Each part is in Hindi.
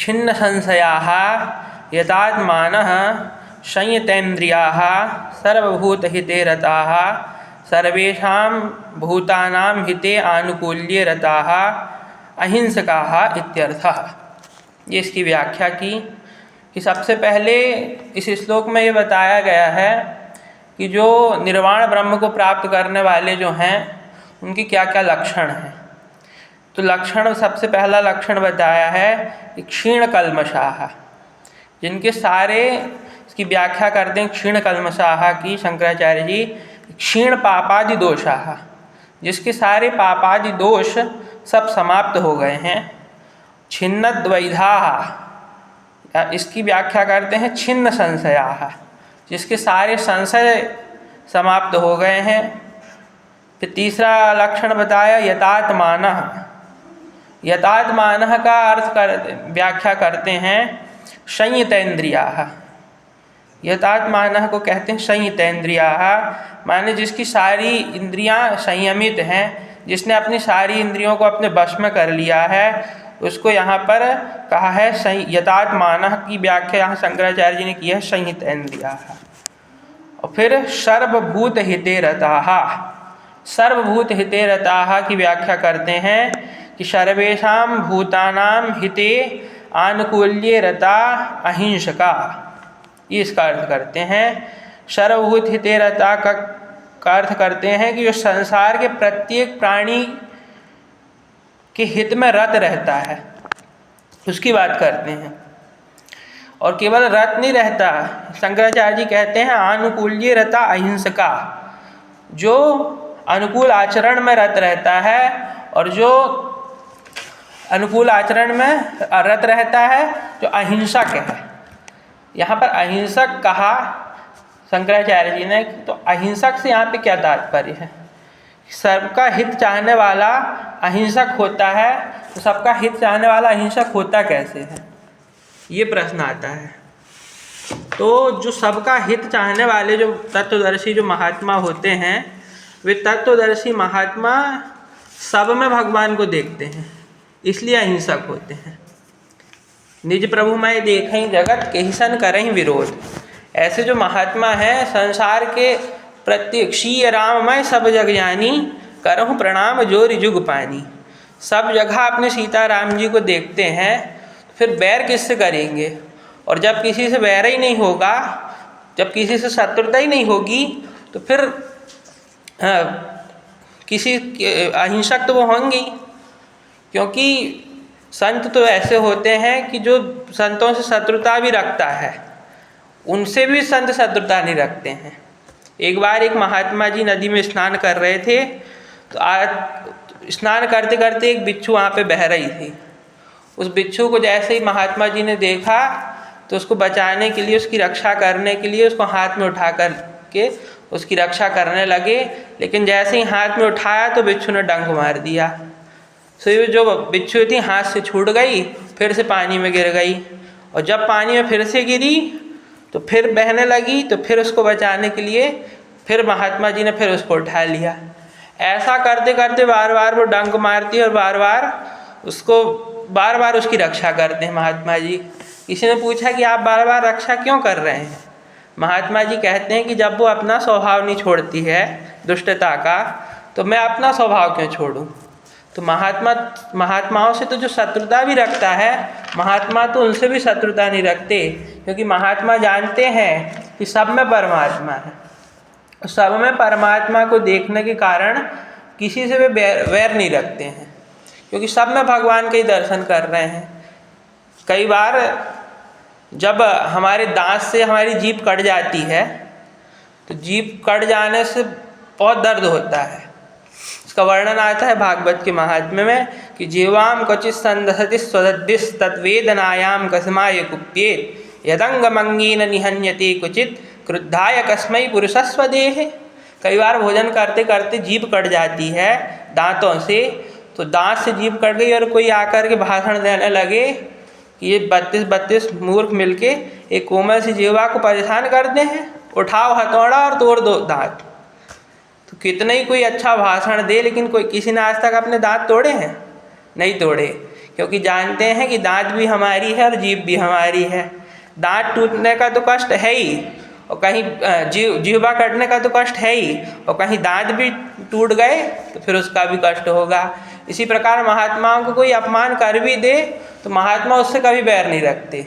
छिन्न संशयाः यतात्मानः संयतेन्द्रियाः सर्वभूतहिते रताः सर्वेषां भूतानां हिते आनुकूल्ये रताः अहिंसकाः इत्यर्थः। ये इसकी व्याख्या की कि सबसे पहले इस श्लोक में ये बताया गया है कि जो निर्वाण ब्रह्म को प्राप्त करने वाले जो हैं उनकी क्या क्या लक्षण हैं। तो लक्षण, सबसे पहला लक्षण बताया है कि क्षीण कल्मषाः, जिनके सारे, इसकी व्याख्या करते हैं क्षीण कल्मषाः की शंकराचार्य जी, क्षीण पापादि दोषाः, जिसके सारे पापादि दोष सब समाप्त हो गए हैं। छिन्नद्वैधाः, इसकी व्याख्या करते हैं छिन्न संशयाः, जिसके सारे संशय समाप्त हो गए हैं। फिर तीसरा लक्षण बताया यतात्मानः। यतात्मानः का अर्थ व्याख्या करते हैं संयतेन्द्रियाः। यतात्मानः को कहते हैं संयतेन्द्रियाः, माने जिसकी सारी इंद्रियां संयमित हैं, जिसने अपनी सारी इंद्रियों को अपने वश में कर लिया है, उसको यहाँ पर कहा है यतात्मानः की व्याख्या यहाँ शंकराचार्य जी ने की है संयतेन्द्रियाः। और फिर सर्वभूत हिते रताः। सर्वभूत हिते रताः की व्याख्या करते हैं कि सर्वेषां भूतानां हिते आनुकूल्ये रता अहिंसका। ये इसका अर्थ करते हैं। सर्वभूत हिते रता का अर्थ करते हैं कि जो संसार के प्रत्येक प्राणी के हित में रत रहता है, उसकी बात करते हैं। और केवल रत नहीं रहता, शंकराचार्य जी कहते हैं आनुकूल्ये रता अहिंसका, जो अनुकूल आचरण में रत रहता है और जो अनुकूल आचरण में रत रहता है, जो अहिंसक है। यहाँ पर अहिंसक कहा शंकराचार्य जी ने, तो अहिंसक से यहाँ पे क्या तात्पर्य है? सबका हित चाहने वाला अहिंसक होता है, तो सबका हित चाहने वाला अहिंसक होता कैसे है, ये प्रश्न आता है। तो जो सबका हित चाहने वाले जो तत्वदर्शी जो महात्मा होते हैं, वे तत्वदर्शी महात्मा सब में भगवान को देखते हैं, इसलिए अहिंसक होते हैं। निज प्रभु मैं देखहीं जगत केहिसन करहीं विरोध। ऐसे जो महात्मा हैं, संसार के प्रत्येक शीय राम मैं सब जग जानी, करहूँ प्रणाम जोरि जुग पानी। सब जगह अपने सीता राम जी को देखते हैं, तो फिर बैर किससे करेंगे? और जब किसी से बैर ही नहीं होगा, जब किसी से शत्रुता ही नहीं होगी, तो फिर किसी अहिंसक तो वो होंगे। क्योंकि संत तो ऐसे होते हैं कि जो संतों से शत्रुता भी रखता है, उनसे भी संत शत्रुता नहीं रखते हैं। एक बार एक महात्मा जी नदी में स्नान कर रहे थे, तो स्नान करते करते एक बिच्छू वहाँ पे बह रही थी। उस बिच्छू को जैसे ही महात्मा जी ने देखा, तो उसको बचाने के लिए, उसकी रक्षा करने के लिए उसको हाथ में उठा कर के उसकी रक्षा करने लगे। लेकिन जैसे ही हाथ में उठाया तो बिच्छू ने डंक मार दिया। तो ये जो बिच्छू थी हाथ से छूट गई, फिर से पानी में गिर गई। और जब पानी में फिर से गिरी तो फिर बहने लगी, तो फिर उसको बचाने के लिए फिर महात्मा जी ने फिर उसको उठा लिया। ऐसा करते करते बार बार वो डंक मारती है और बार बार उसकी रक्षा करते हैं महात्मा जी। किसी ने पूछा कि आप बार बार रक्षा क्यों कर रहे हैं? महात्मा जी कहते हैं कि जब वो अपना स्वभाव नहीं छोड़ती है दुष्टता का, तो मैं अपना स्वभाव क्यों छोड़ूं? तो महात्माओं से तो जो शत्रुता भी रखता है, महात्मा तो उनसे भी शत्रुता नहीं रखते, क्योंकि महात्मा जानते हैं कि सब में परमात्मा है। सब में परमात्मा को देखने के कारण किसी से वे वैर नहीं रखते हैं, क्योंकि सब में भगवान के ही दर्शन कर रहे हैं। कई बार जब हमारे दांत से हमारी जीभ कट जाती है, तो जीभ कट जाने से बहुत दर्द होता है। इसका वर्णन आता है भागवत के महात्म्य में कि जीवाम क्वचित संदसति स्वदद्दिस तद्वेदनायाम कस्माय कुप्येत यदंगमंगेन निहन्यते क्वचित क्रुद्धाय कस्मै पुरुषस्वदेहे। कई बार भोजन करते करते जीभ कट जाती है दांतों से, तो दांत से जीभ कट गई और कोई आकर के भाषण देने लगे कि ये 32 मूर्ख मिलके एक कोमल सी जीवा को परेशान करते हैं, उठाओ हथौड़ा और तोड़ दो दांत। तो कितना ही कोई अच्छा भाषण दे, लेकिन कोई किसी ने आज तक अपने दांत तोड़े हैं? नहीं तोड़े, क्योंकि जानते हैं कि दांत भी हमारी है और जीभ भी हमारी है। दांत टूटने का तो कष्ट है ही, और कहीं जीहवा कटने का तो कष्ट है ही, और कहीं दांत भी टूट गए तो फिर उसका भी कष्ट होगा। इसी प्रकार महात्माओं को कोई अपमान कर भी दे तो महात्मा उससे कभी बैर नहीं रखते।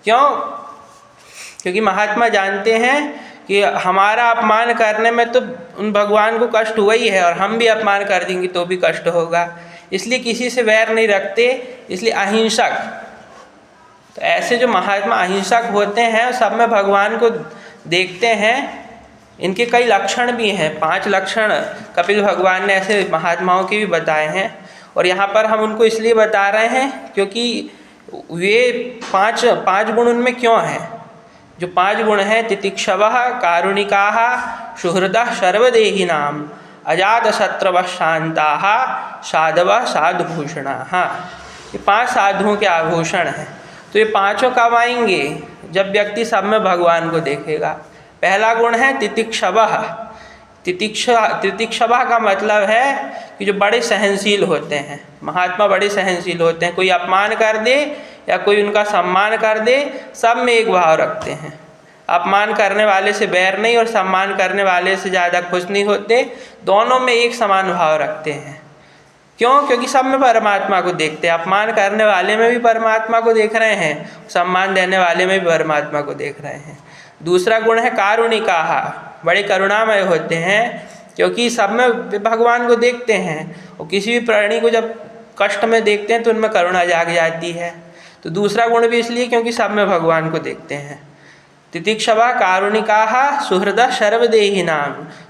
क्यों? क्योंकि महात्मा जानते हैं कि हमारा अपमान करने में तो उन भगवान को कष्ट हुआ ही है, और हम भी अपमान कर देंगे तो भी कष्ट होगा, इसलिए किसी से वैर नहीं रखते, इसलिए अहिंसक। तो ऐसे जो महात्मा अहिंसक होते हैं सब में भगवान को देखते हैं। इनके कई लक्षण भी हैं, 5 लक्षण कपिल भगवान ने ऐसे महात्माओं के भी बताए हैं, और यहाँ पर हम उनको इसलिए बता रहे हैं क्योंकि वे पाँच गुण उनमें क्यों हैं। जो 5 गुण हैं, तितिक्षवः कारुणिकाः सुहृदः सर्वदेहिनां अजातशत्रवः शान्ताः साधवः साधुभूषणाः। ये 5 साधुओं के आभूषण हैं। तो ये 5 कब आएंगे? जब व्यक्ति सब में भगवान को देखेगा। पहला गुण है तितिक्षवः। तितिक्षवः का मतलब है कि जो बड़े सहनशील होते हैं। महात्मा बड़े सहनशील होते हैं, कोई अपमान कर दे या कोई उनका सम्मान कर दे, सब में एक भाव रखते हैं। अपमान करने वाले से बैर नहीं और सम्मान करने वाले से ज़्यादा खुश नहीं होते, दोनों में एक समान भाव रखते हैं। क्यों? क्योंकि सब में परमात्मा को देखते हैं। अपमान करने वाले में भी परमात्मा को देख रहे हैं, सम्मान देने वाले में भी परमात्मा को देख रहे हैं। दूसरा गुण है कारुणिकाः, बड़े करुणामय होते हैं, क्योंकि सब में भगवान को देखते हैं, और किसी भी प्राणी को जब कष्ट में देखते हैं तो उनमें करुणा जाग जाती है। तो दूसरा गुण भी इसलिए क्योंकि सब में भगवान को देखते हैं। तितिक्षवः कारुणिकाः सुहृदः सर्वदेहिनां,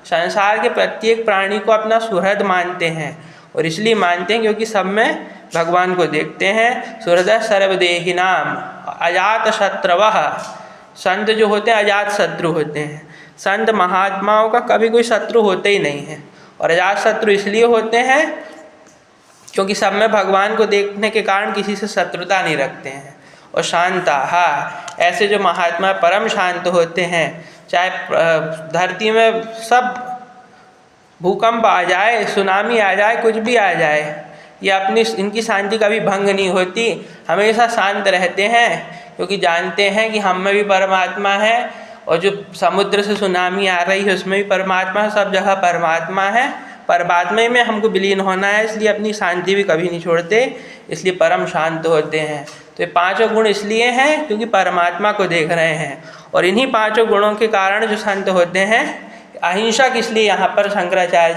संसार के प्रत्येक प्राणी को अपना सुहृद मानते हैं, और इसलिए मानते हैं क्योंकि सब में भगवान को देखते हैं। सुहृदः सर्वदेहिनां अजातशत्रवः, संत जो होते हैं अजात शत्रु होते हैं। संत महात्माओं का कभी कोई शत्रु होते ही नहीं है, और अजात शत्रु इसलिए होते हैं क्योंकि सब में भगवान को देखने के कारण किसी से शत्रुता नहीं रखते हैं। और शांताः, ऐसे जो महात्मा परम शांत होते हैं, चाहे धरती में सब भूकंप आ जाए, सुनामी आ जाए, कुछ भी आ जाए, ये इनकी शांति कभी भंग नहीं होती, हमेशा शांत रहते हैं, क्योंकि जानते हैं कि हम में भी परमात्मा है, और जो समुद्र से सुनामी आ रही है उसमें भी परमात्मा है, सब जगह परमात्मा है, परमात्मा में हमको विलीन होना है, इसलिए अपनी शांति भी कभी नहीं छोड़ते, इसलिए परम शांत होते हैं। तो ये 5 गुण इसलिए हैं क्योंकि परमात्मा को देख रहे हैं, और इन्हीं 5 गुणों के कारण जो संत होते हैं अहिंसक, इसलिए यहाँ पर शंकराचार्य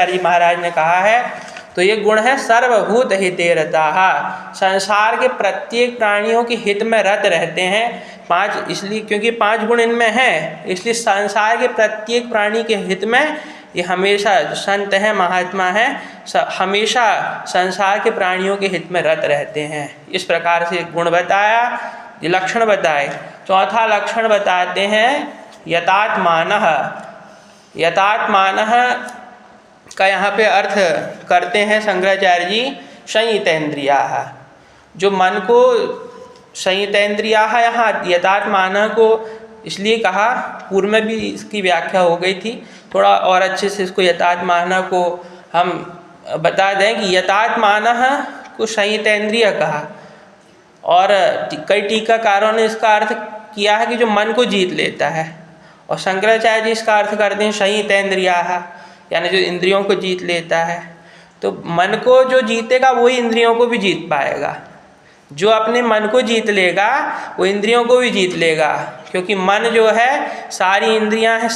जी महाराज ने कहा है। तो ये गुण है सर्वभूत हिते रताः, संसार के प्रत्येक प्राणियों के हित में रत रहते हैं। 5 इसलिए क्योंकि 5 गुण इनमें हैं, इसलिए संसार के प्रत्येक प्राणी के हित में ये हमेशा संत हैं, महात्मा हैं, हमेशा संसार के प्राणियों के हित में रत रहते हैं। इस प्रकार से गुण बताया, ये लक्षण बताए। चौथा लक्षण बताते हैं यतात्मानः। यतात्मानः का यहाँ पे अर्थ करते हैं शंकराचार्य जी संयतेन्द्रियाः। जो मन को संयतेन्द्रियाः, यहाँ यतात्मानः को इसलिए कहा, पूर्व में भी इसकी व्याख्या हो गई थी, थोड़ा और अच्छे से इसको यतात्मानः को हम बता दें कि यतात्मानः को संयतेन्द्रिय कहा, और कई टीकाकारों ने इसका अर्थ किया है कि जो मन को जीत लेता है, और शंकराचार्य जी इसका अर्थ करते हैं संयतेन्द्रियाः, यानी जो इंद्रियों को जीत लेता है। तो मन को जो जीतेगा वही इंद्रियों को भी जीत पाएगा। जो अपने मन को जीत लेगा वो इंद्रियों को भी जीत लेगा, क्योंकि मन जो है, सारी इंद्रियां हैं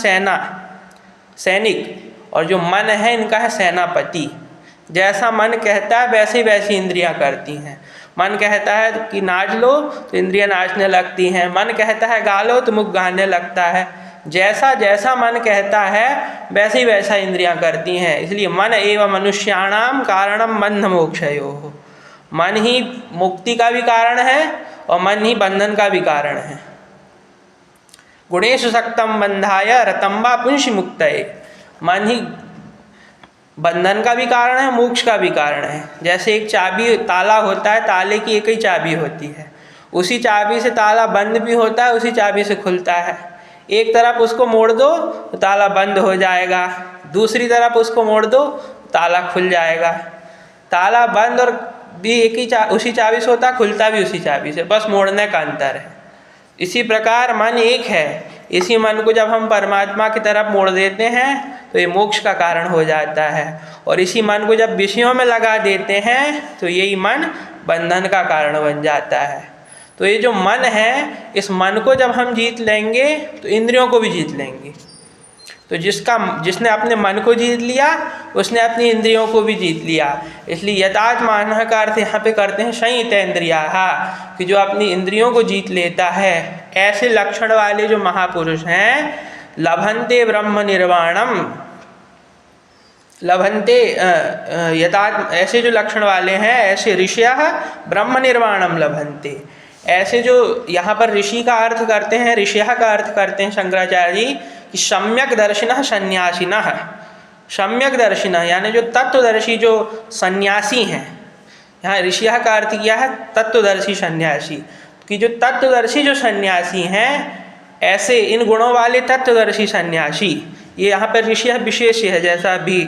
सैनिक, और जो मन है इनका है सेनापति। जैसा मन कहता है वैसी इंद्रियां करती हैं। मन कहता है कि नाच लो तो इंद्रियां नाचने लगती हैं, मन कहता है गा लो तो मुख गाने लगता है। जैसा मन कहता है वैसा इंद्रियां करती हैं। इसलिए मन एव मनुष्याणाम कारणम बंध मोक्षयोः। मन ही मुक्ति का भी कारण है और मन ही बंधन का भी कारण है। गुणेषु सक्तम बंधाय रतं वा पुंसि मुक्तये। मन ही बंधन का भी कारण है, मोक्ष का भी कारण है। जैसे एक चाबी, ताला होता है, ताले की एक ही चाबी होती है, उसी चाबी से ताला बंद भी होता है, उसी चाबी से खुलता है। एक तरफ उसको मोड़ दो तो ताला बंद हो जाएगा, दूसरी तरफ उसको मोड़ दो ताला खुल जाएगा। ताला बंद और भी उसी चाबी से होता है, खुलता भी उसी चाबी से, बस मोड़ने का अंतर है। इसी प्रकार मन एक है, इसी मन को जब हम परमात्मा की तरफ मोड़ देते हैं तो ये मोक्ष का कारण हो जाता है, और इसी मन को जब विषयों में लगा देते हैं तो यही मन बंधन का कारण बन जाता है। तो ये जो मन है, इस मन को जब हम जीत लेंगे तो इंद्रियों को भी जीत लेंगे। तो जिसने अपने मन को जीत लिया उसने अपनी इंद्रियों को भी जीत लिया। इसलिए यतात्मानः का अर्थ यहाँ पे करते हैं संयतेन्द्रियाः, कि जो अपनी इंद्रियों को जीत लेता है, ऐसे लक्षण वाले जो महापुरुष हैं, लभन्ते ब्रह्म निर्वाणम, लभन्ते ऐसे जो लक्षण वाले हैं, ऐसे ऋषयः ब्रह्म निर्वाणम लभन्ते। ऐसे जो यहाँ पर ऋषि का अर्थ करते हैं, ऋषयः का अर्थ करते हैं शंकराचार्य जी कि सम्यक दर्शिनः सन्यासिनः। सम्यक दर्शिनः यानी जो तत्वदर्शी जो सन्यासी हैं, यहाँ ऋषियः का अर्थ किया है तत्वदर्शी सन्यासी, कि जो तत्वदर्शी जो सन्यासी हैं, ऐसे इन गुणों वाले तत्वदर्शी सन्यासी, ये यहाँ पर ऋषियः विशेष्य है, जैसा अभी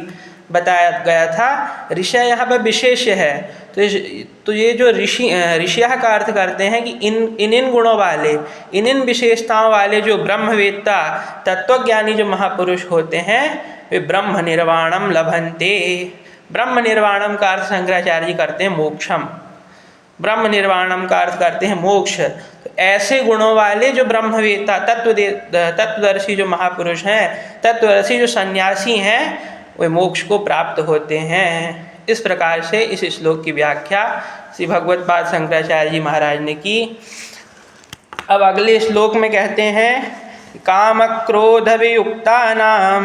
बताया गया था, ऋषय यहाँ पर विशेष्य है। तो ये जो ऋषियः का अर्थ करते हैं कि इन गुणों वाले, इन विशेषताओं वाले जो ब्रह्मवेत्ता तत्वज्ञानी जो महापुरुष होते हैं, वे ब्रह्म निर्वाणम लभन्ते। ब्रह्म निर्वाणम का अर्थ शंकराचार्य जी करते हैं मोक्षम, ब्रह्म निर्वाणम का अर्थ करते हैं मोक्ष। तो ऐसे गुणों वाले जो ब्रह्मवेत्ता तत्वदर्शी जो महापुरुष हैं, तत्वदर्शी जो सन्यासी हैं, वे मोक्ष को प्राप्त होते हैं। इस प्रकार से इस श्लोक की व्याख्या श्री भगवत्पाद शंकराचार्य जी महाराज ने की। अब अगले श्लोक में कहते हैं काम क्रोध वियुक्तानां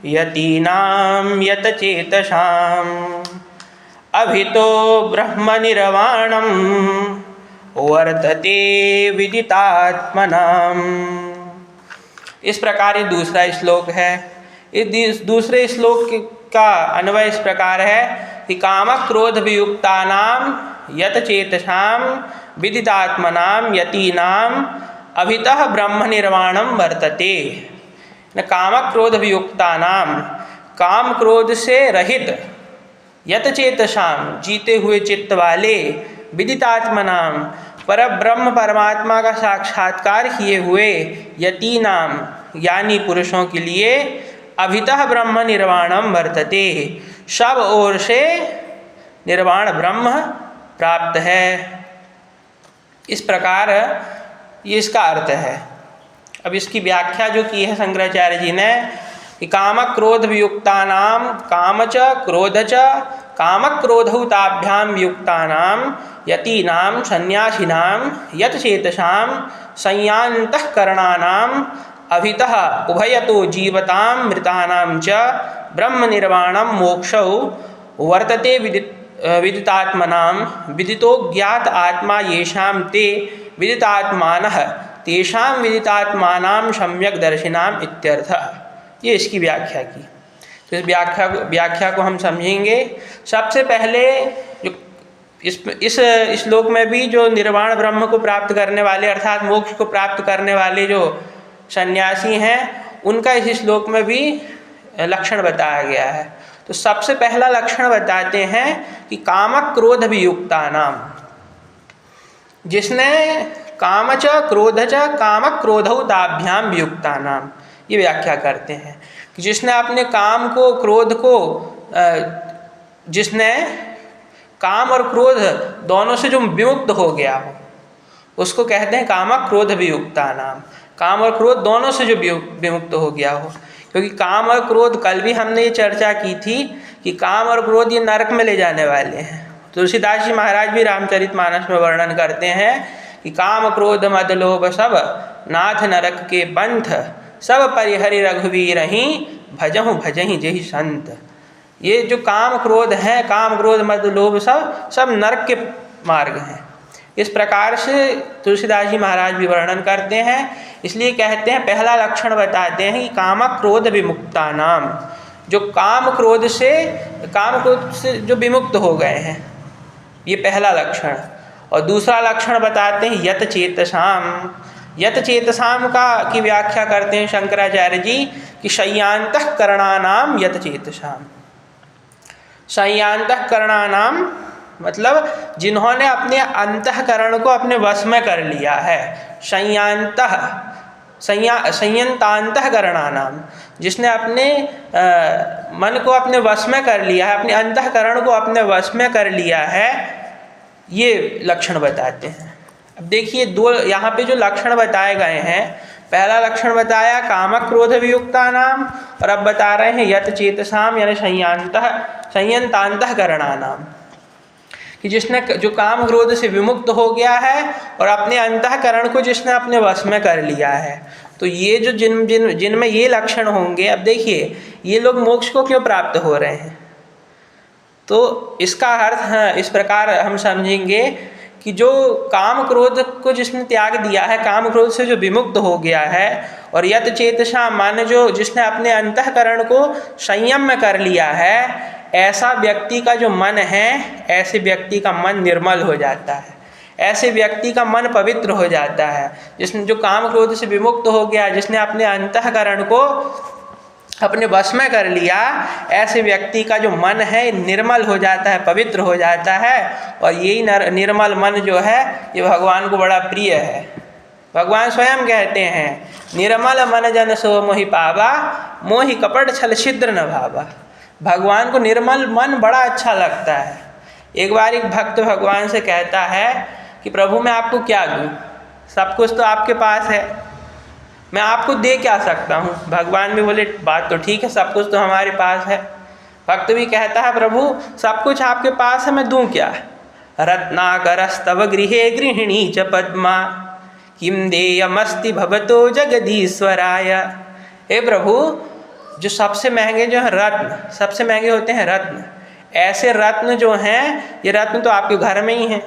यतीनां यतचेतसाम् अभितो ब्रह्म निर्वाणं वर्तते विदितात्मनाम्। इस प्रकार ये दूसरा श्लोक है। इस दूसरे श्लोक का अन्वय इस प्रकार है कि काम क्रोध वियुक्तानां यतचेतसां विदितात्मनां यतीनां अभितः ब्रह्म निर्वाणं वर्तते। काम क्रोध वियुक्तानां, काम क्रोध से रहित, यतचेतसां जीते हुए चित्त वाले, विदितात्मनां पर ब्रह्म परमात्मा का साक्षात्कार किए हुए, यतीनां यानी पुरुषों के लिए, अभितः ब्रह्म निर्वाणम वर्तते, सब ओर से निर्वाण ब्रह्म प्राप्त है। इस प्रकार ये इसका अर्थ है। अब इसकी व्याख्या जो की है शंकराचार्य जी ने कि काम क्रोध वियुक्तानां, काम च क्रोध च, काम क्रोधौ ताभ्यां वियुक्तानां यतीनां सन्यासिनां यतचेतसां संयान्तःकरणानां अभितः उभयतो जीवतां मृतानां च ब्रह्म निर्वाणं मोक्षौ वर्तते विदितात्मनां। विदितो ज्ञात आत्मा येषां ते विदितात्मानः तेषां विदितात्मानां सम्यक दर्शिनाम इत्यर्थः। ये इसकी व्याख्या की। तो इस व्याख्या को हम समझेंगे। सबसे पहले जो इस श्लोक में भी जो निर्वाण ब्रह्म को प्राप्त करने वाले अर्थात मोक्ष को प्राप्त करने वाले जो सन्यासी हैं, उनका इस श्लोक में भी लक्षण बताया गया है। तो सबसे पहला लक्षण बताते हैं कि काम क्रोध वियुक्तानां, जिसने काम च क्रोध च काम क्रोधौ ताभ्यां वियुक्तानां, ये व्याख्या करते हैं कि जिसने अपने काम को, क्रोध को, जिसने काम और क्रोध दोनों से जो विमुक्त हो गया हो, उसको कहते हैं काम क्रोध वियुक्तानां। काम और क्रोध दोनों से जो विमुक्त हो गया हो, क्योंकि काम और क्रोध कल भी हमने ये चर्चा की थी कि काम और क्रोध ये नरक में ले जाने वाले हैं। तुलसीदास जी महाराज भी रामचरितमानस में वर्णन करते हैं कि काम क्रोध मद लोभ सब नाथ नरक के पंथ, सब परिहरि रघुवीर ही भजहु भजहि जेहि संत। ये जो काम क्रोध हैं, काम क्रोध मद लोभ सब नरक के मार्ग हैं। इस प्रकार से तुलसीदास जी महाराज भी वर्णन करते हैं। इसलिए कहते हैं, पहला लक्षण बताते हैं कि काम क्रोध विमुक्तानाम, जो काम क्रोध से जो विमुक्त हो गए हैं, ये पहला लक्षण। और दूसरा लक्षण बताते हैं यत चेतसाम। यत चेतसाम की व्याख्या करते हैं शंकराचार्य जी कि संयान्तःकरणानां यत चेतसाम। संयान्तःकरणानां मतलब जिन्होंने अपने अंतःकरण को अपने वश में कर लिया है। संयंतांतःकरणानाम, जिसने अपने मन को अपने वश में कर लिया है, अपने अंतःकरण को अपने वश में कर लिया है, ये लक्षण बताते हैं। अब देखिए दो यहाँ पे जो लक्षण बताए गए हैं, पहला लक्षण बताया काम क्रोध वियुक्ता नाम, और अब बता रहे हैं यत चेतसाम यानी संयंतांतःकरणानाम, कि जिसने जो काम क्रोध से विमुक्त हो गया है और अपने अंतःकरण को जिसने अपने वश में कर लिया है। तो ये जो जिनमें ये लक्षण होंगे, अब देखिए ये लोग मोक्ष को क्यों प्राप्त हो रहे हैं, तो इसका अर्थ इस प्रकार हम समझेंगे कि जो काम क्रोध को जिसने त्याग दिया है, काम क्रोध से जो विमुक्त हो गया है, और यत चेतसा माने जो जिसने अपने अंतःकरण को संयम में कर लिया है, ऐसा व्यक्ति का जो मन है, ऐसे व्यक्ति का मन निर्मल हो जाता है, ऐसे व्यक्ति का मन पवित्र हो जाता है। जिसने जो काम क्रोध से विमुक्त हो गया, जिसने अपने अंतःकरण को अपने वश में कर लिया, ऐसे व्यक्ति का जो मन है निर्मल हो जाता है, पवित्र हो जाता है। और यही निर्मल मन जो है ये भगवान को बड़ा प्रिय है। भगवान स्वयं कहते हैं निर्मल मन जन सो मोहि पावा, मोहि कपट छल छिद्र न भावा। भगवान को निर्मल मन बड़ा अच्छा लगता है। एक बार एक भक्त भगवान से कहता है कि प्रभु मैं आपको क्या दूँ, सब कुछ तो आपके पास है, मैं आपको दे क्या सकता हूँ। भगवान भी बोले बात तो ठीक है, सब कुछ तो हमारे पास है। भक्त भी कहता है प्रभु सब कुछ आपके पास है, मैं दूँ क्या। रत्नाकरस्तव गृहे गृहिणी च पद्मा, किम देयमस्ति भवतो जगदीश्वराय। हे प्रभु जो सबसे महंगे जो है रत्न, सबसे महंगे होते हैं रत्न, ऐसे रत्न जो हैं ये रत्न तो आपके घर में ही हैं।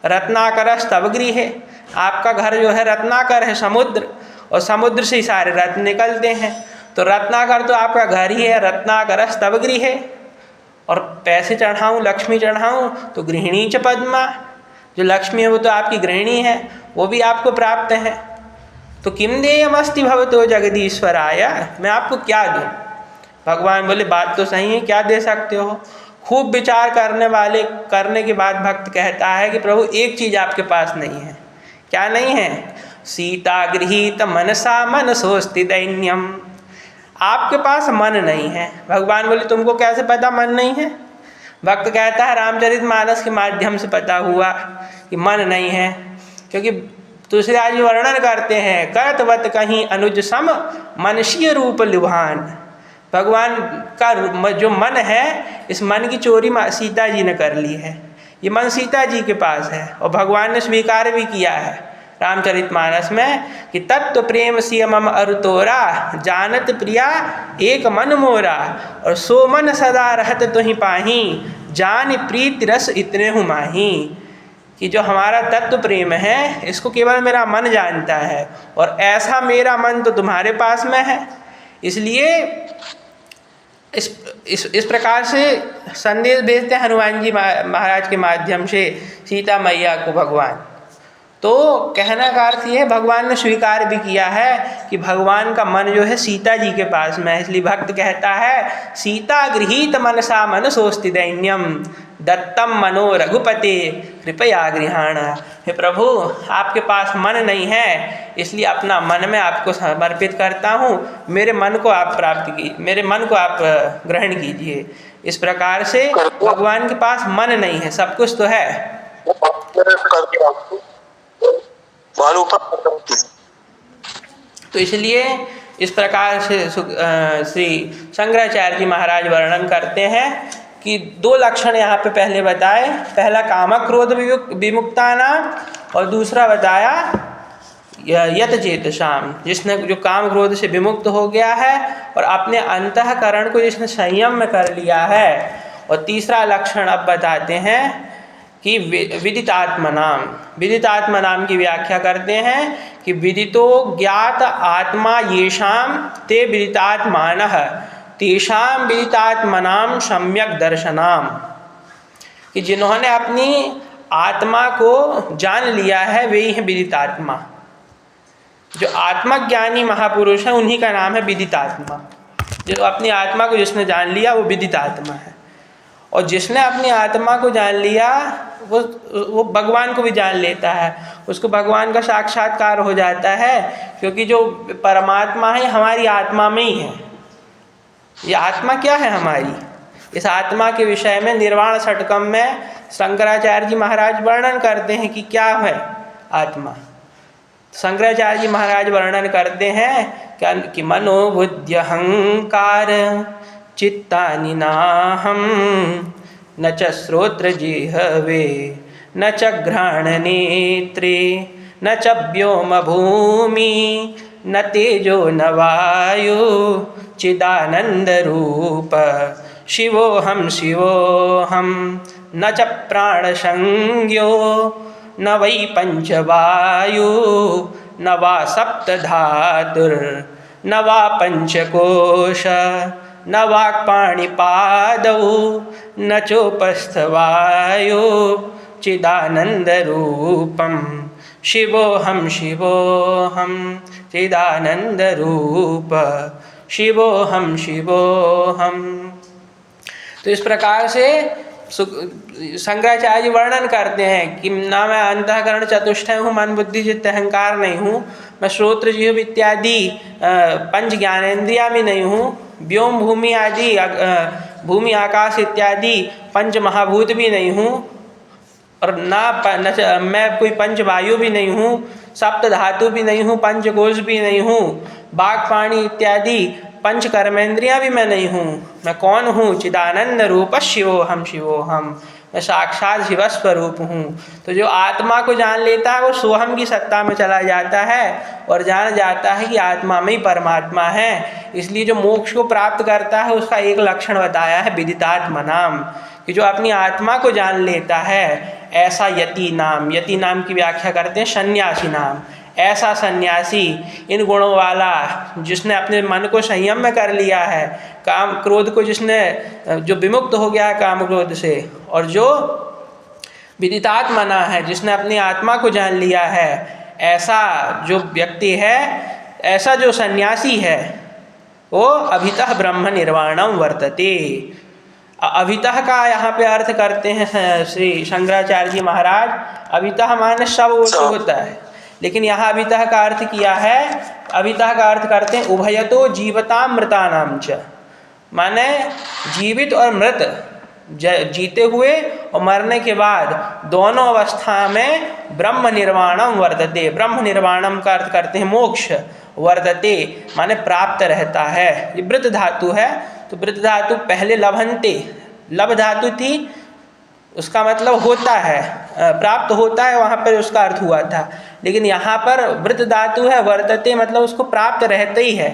रत्नाकरस्तव गृहे, आपका घर जो है रत्नाकर है, समुद्र, और समुद्र से ही सारे रत्न निकलते हैं। तो रत्नाकर तो आपका घर ही है, रत्नाकरस्तव गृहे। और पैसे चढ़ाऊँ, लक्ष्मी चढ़ाऊँ तो गृहिणी च पद्मा, जो लक्ष्मी है वो तो आपकी गृहिणी है, वो भी आपको प्राप्त है। तो किम देयमस्ति भवतो जगदीश्वराय, मैं आपको क्या दूँ। भगवान बोले बात तो सही है, क्या दे सकते हो। खूब विचार करने के बाद भक्त कहता है कि प्रभु एक चीज़ आपके पास नहीं है। क्या नहीं है। सीता गृहीत मनसा मनसोस्ति दैन्यम, आपके पास मन नहीं है। भगवान बोले तुमको कैसे पता मन नहीं है। भक्त कहता है रामचरितमानस के माध्यम से पता हुआ कि मन नहीं है, क्योंकि तुलसीदास जी वर्णन करते हैं करतवत कहीं अनुज सम मनुष्य रूप लुभान। भगवान का जो मन है, इस मन की चोरी सीता जी ने कर ली है। ये मन सीता जी के पास है और भगवान ने स्वीकार भी किया है रामचरितमानस में कि तत्व प्रेम सिय मम अरुतोरा, जानत प्रिया एक मन मोरा, और सो मन सदा रहत तुहि पाही, जान प्रीत रस इतने हूँ माही। कि जो हमारा तत्व प्रेम है इसको केवल मेरा मन जानता है, और ऐसा मेरा मन तो तुम्हारे पास में है। इसलिए इस प्रकार से संदेश भेजते हैं हनुमान जी महाराज के माध्यम से सीता मैया को भगवान। तो कहने का अर्थ ये है भगवान ने स्वीकार भी किया है कि भगवान का मन जो है सीता जी के पास में है। इसलिए भक्त कहता है सीता गृहीत मनसा मनसोस्ति दैन्यम, दत्तम मनो रघुपते कृपया गृहाण। हे प्रभु आपके पास मन नहीं है, इसलिए अपना मन में आपको समर्पित करता हूँ, मेरे मन को आप ग्रहण कीजिए। इस प्रकार से भगवान के पास मन नहीं है, सब कुछ तो है। तो इसलिए इस प्रकार से श्री शंकराचार्य जी महाराज वर्णन करते हैं कि दो लक्षण यहाँ पे पहले बताए। पहला काम क्रोध विमुक्ता नाम, और दूसरा बताया यत चेतसाम, जिसने जो काम क्रोध से विमुक्त हो गया है और अपने अंतःकरण को जिसने संयम में कर लिया है। और तीसरा लक्षण अब बताते हैं कि विदितात्मनाम की व्याख्या करते हैं कि विदितो ज्ञात आत्मा येषाम ते विदितात्मानः तेषाम विदितात्मनाम सम्यक दर्शनाम, कि जिन्होंने अपनी आत्मा को जान लिया है वे ही हैं विदितात्मा। जो आत्मज्ञानी महापुरुष हैं उन्हीं का नाम है विदितात्मा। जो अपनी आत्मा को जिसने जान लिया वो विदितात्मा है। और जिसने अपनी आत्मा को जान लिया वो भगवान को भी जान लेता है, उसको भगवान का साक्षात्कार हो जाता है, क्योंकि जो परमात्मा है हमारी आत्मा में ही है। ये आत्मा क्या है हमारी, इस आत्मा के विषय में निर्वाण षटकम में शंकराचार्य जी महाराज वर्णन करते हैं कि क्या है आत्मा। शंकराचार्य जी महाराज वर्णन करते हैं कि मनोबुद्धि अहंकार चित्तानि नाहं न च श्रोत्र जिह्वे न च घ्राण नेत्रे न च व्योम भूमि न तेजो न वायु चिदानंद रूप शिवोहम शिवोहम न च प्राण संज्ञो न वै पंचवायु न वा सप्तधातुर न वा पंचकोश न वाक्पाणिपादौ न चोपस्थवायु चिदानंद रूपम शिवोहम शिवोहम चिदानंद रूप शिवोहम शिवोहम। तो इस प्रकार से शंकराचार्य वर्णन करते हैं कि ना मैं अंतःकरण चतुष्टय हूँ, मन बुद्धि चित्त अहंकार नहीं हूँ, मैं श्रोत्र जिह्व इत्यादि पंच ज्ञानेन्द्रिया भी नहीं हूँ, व्योम भूमि आदि भूमि आकाश इत्यादि पंच महाभूत भी नहीं हूँ, और मैं कोई पंच वायु भी नहीं हूँ, सप्त धातु भी नहीं हूँ, पंचकोश भी नहीं हूँ, बाघ पाणी इत्यादि पंच कर्मेंद्रियाँ भी मैं नहीं हूँ। मैं कौन हूँ? चिदानंद रूप शिवोहम शिवोहम, मैं साक्षात शिव स्वरूप हूँ। तो जो आत्मा को जान लेता है वो सोहम की सत्ता में चला जाता है और जान जाता है कि आत्मा में ही परमात्मा है। इसलिए जो मोक्ष को प्राप्त करता है उसका एक लक्षण बताया है विदितात्मा नाम, कि जो अपनी आत्मा को जान लेता है ऐसा यति नाम, यति नाम की व्याख्या करते हैं सन्यासी नाम, ऐसा सन्यासी इन गुणों वाला जिसने अपने मन को संयम में कर लिया है, काम क्रोध को जिसने जो विमुक्त हो गया है काम क्रोध से, और जो विदितात्मना है जिसने अपनी आत्मा को जान लिया है, ऐसा जो व्यक्ति है, ऐसा जो सन्यासी है वो अभितः ब्रह्म निर्वाणम वर्तते। अभितः का यहाँ पे अर्थ करते हैं श्री शंकराचार्य जी महाराज। अभितः माने सब ओर से होता है, लेकिन यहाँ अभितः का अर्थ किया है, अभितः का अर्थ करते हैं उभयतो जीवता मृतानाम च, माने जीवित और मृत, जीते हुए और मरने के बाद दोनों अवस्था में ब्रह्म निर्वाणम वर्तते। ब्रह्म निर्वाणम का अर्थ करते हैं मोक्ष, वर्तते माने प्राप्त रहता है। ये वृत धातु है, तो वृत धातु पहले लभंते लब धातु थी, उसका मतलब होता है, प्राप्त होता है, वहाँ पर उसका अर्थ हुआ था। लेकिन यहाँ पर वृत धातु है, वर्तते मतलब उसको प्राप्त रहते ही है,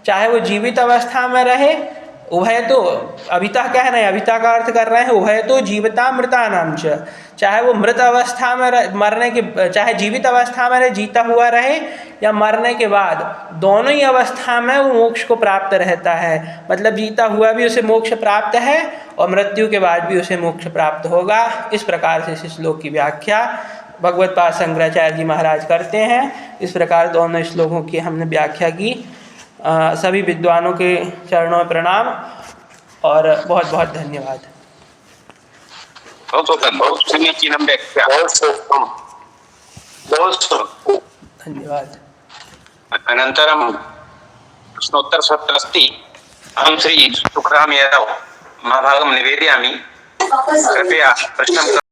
चाहे वो जीवित अवस्था में रहे। उभय तो अभितः कह रहे हैं, अभितः का अर्थ कर रहे हैं उभय तो जीविता मृता नाम च, चाहे वो मृत अवस्था में मरने के, चाहे जीवित अवस्था में रहे, जीता हुआ रहे या मरने के बाद, दोनों ही अवस्था में वो मोक्ष को प्राप्त रहता है। मतलब जीता हुआ भी उसे मोक्ष प्राप्त है और मृत्यु के बाद भी उसे मोक्ष प्राप्त होगा। इस प्रकार से इस श्लोक की व्याख्या भगवत पाद शंकराचार्य जी महाराज करते हैं। इस प्रकार दोनों श्लोकों की हमने व्याख्या की। सभी विद्वानों के चरणों में प्रणाम और बहुत बहुत धन्यवाद। धन्यवाद। अनन्तरं प्रश्नोत्तरसत्रम् अस्ति। अहं श्री सुखराम यादव महाभागं निवेदयामि। कृपया प्रश्नं